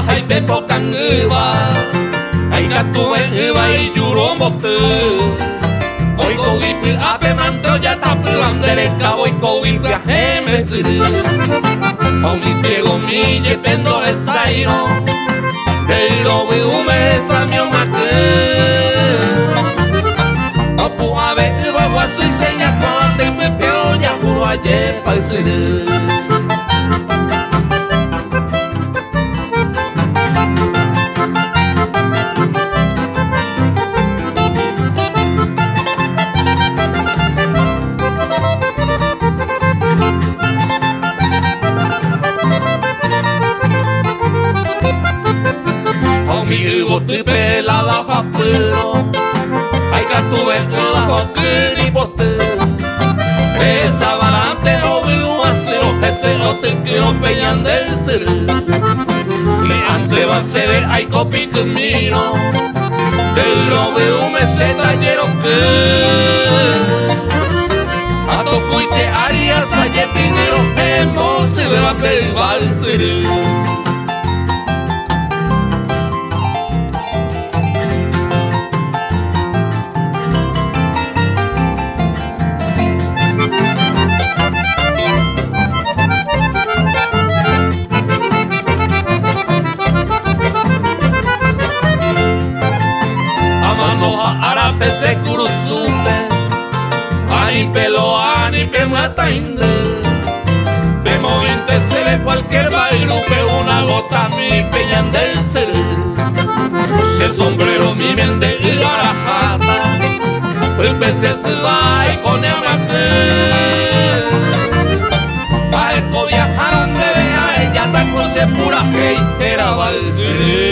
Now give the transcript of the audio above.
hay pepo canguba hay gatu eba y yuro mote hoy cogipi ape manto ya tapuan dereca voy cogi viaje me siri o mi ciego mi dependo de saino pero we ume samio mate opu ave eba wasu seña cuando pepeo ya juro ayer paisiri Estoy pelada japero hay que tu vejada joquín y pote esa balante o vivo acero ese o te quiero peñan del ser y antes va a ser hay copi que miro del lo veo me se tallero que a toco y se haría salle dinero hemos se va a pegar el ser se curusupe ay pelo ani pe matainde pe movinte se ve cualquier bailupe una gota mi peñan del ser se sombrero mi mente y garajata el pese se va y con amate a eco viajaron de vea ella te cruce pura hey era va a decir